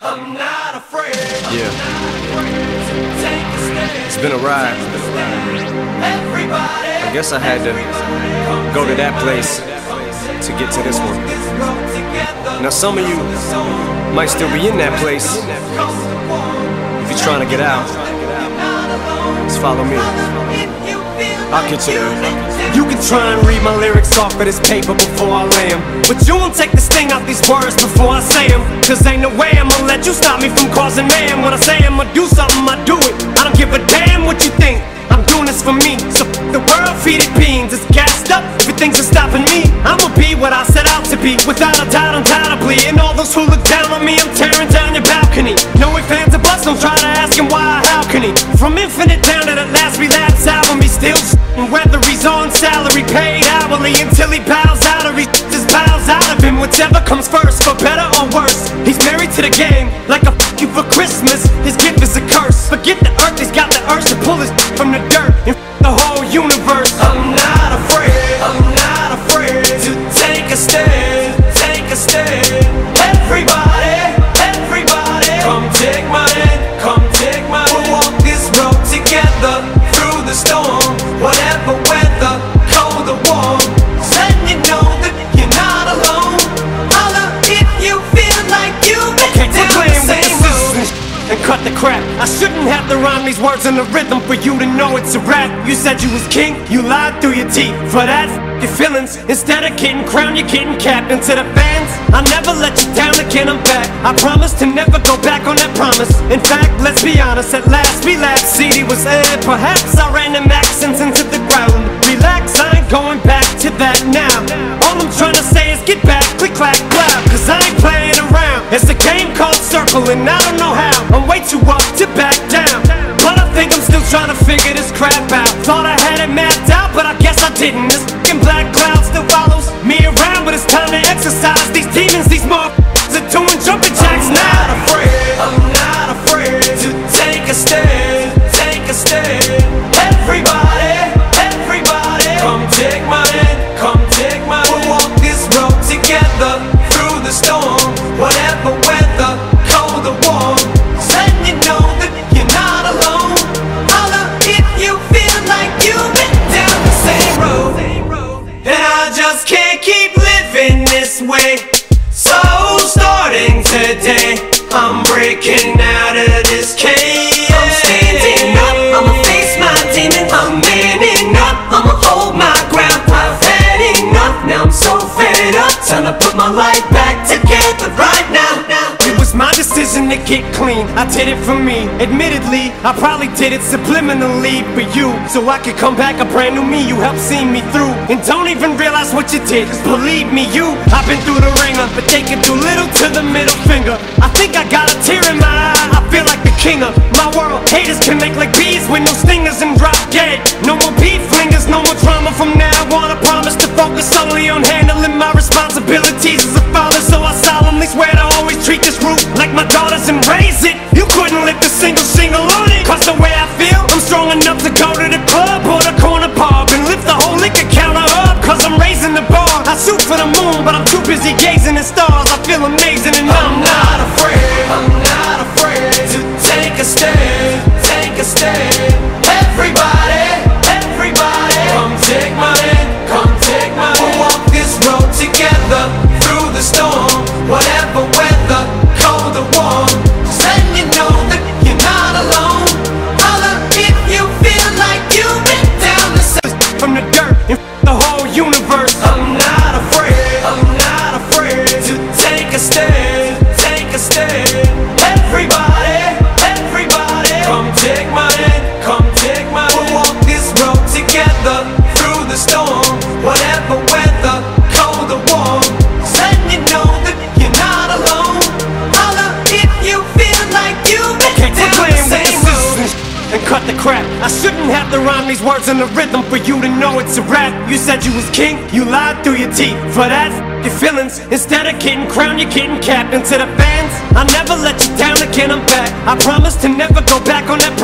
I'm not afraid. Yeah. It's been a ride. I guess I had to go to that place to get to this one. Now some of you might still be in that place. If you're trying to get out, just follow me. I'll get you there. You can try and read my lyrics off of this paper before I lay them, but you won't take the sting out these words before I say them. Cause ain't no way I'ma let you stop me from causing mayhem. When I say I'ma do something, I do it. I don't give a damn what you think, I'm doing this for me. So the world, feed it beans, it's gassed up. Everything's stopping me, I'ma be what I set out to be. Without a doubt, undoubtedly. And all those who look down on me, I'm tearing down your balcony. No ifs, ands, or buts, don't try to ask him why or how can he. From Infinite down to the last relapse album, he's still whether he's on salary, paid hourly, until he bows out or he just bows out of him. Whichever comes first, for better or worse. He's married to the game, like a f you for Christmas. His gift is a curse. Forget the earth, he's got the urge to pull his from the dirt and the whole universe. I'm not afraid, I'm not afraid to take a stand, take a stand. Everybody, everybody, come take my hand, come take my hand. We'll walk this road together through the storm. Whatever weather, cold or warm, letting you know that you're not alone. Holla if you feel like you've been down the same road. And cut the crap, I shouldn't have to rhyme these words in the rhythm for you to know it's a rap. You said you was king, you lied through your teeth. For that, your feelings, instead of getting crowned, you're getting capped. And to the fans, I never let you down again, I'm back. I promise to never go back on that promise. In fact, let's be honest, at last we laughed. CD was aired, perhaps I ran them accents into the ground. Relax, I ain't going back to that now. All I'm trying to say is get back, click, clack, clap. Cause I ain't playing around. It's a game called Circle and I don't know how. I'm way too up to back down, but I think I'm still trying to figure this crap out. Thought I had it mapped out, but I guess I didn't. This fucking black cloud still follows me around, but it's time to exercise these demons. These motherfuckers are doing jumping jacks now. I'm not afraid to take a stand, take a stand. Everybody, everybody, come take my hand, come take my hand. We'll walk this road together through the storm. Whatever weather, cold or warm, letting you know that you're not alone. Holla if you feel like you've been down the same road. And I just can't keep living this way. So starting today, I'm breaking out of this cage. I'm standing up, I'ma face my demons. I'm manning up, I'ma hold my ground. I've had enough, now I'm so fed up. Time to put my life back together right now. It was my decision to get clean, I did it for me. Admittedly, I probably did it subliminally for you, so I could come back a brand new me. You helped see me through, and don't even realize what you did. Cause believe me, I've been through the ringer, but they can do little to the middle finger. I think I got a tear in my eye, I feel like the king of my world. Haters can make like bees with no stingers and drop dead. No more beef flingers, no more drama from now on. I promise to focus solely on handling my responsibilities as a father. So I solemnly swear to always treat this root like my daughters and raise it. You couldn't lift a single shingle on it. Cause the way I feel, I'm strong enough to go to the club or the corner pub and lift the whole liquor counter up. Cause I'm raising the bar. I shoot for the moon, but I'm too busy gazing at stars. I feel amazing and I'm not afraid. I'm not afraid to take a stand, take a stand. Everybody, everybody, come take my hand, come take my hand. We'll walk this road together through the storm. Whatever weather, cold or warm, just letting you know that you're not alone. Holla if you feel like you've been down the same from the dirt and the whole universe. I'm not afraid, I'm not afraid to take a stand, take a stand. Everybody, everybody, come take my hand, come take my hand. We'll walk this road together through the storm. Whatever weather, cold or warm, just letting you know that you're not alone. Holla if you feel like you've been down the same road. And cut the crap, I shouldn't have to rhyme these words in the rhythm for you to know it's a rap. You said you was king, you lied through your teeth. For that, your feelings, instead of getting crowned, you're getting capped. And to the fans, I never let you down again, I'm back. I promise to never go back on that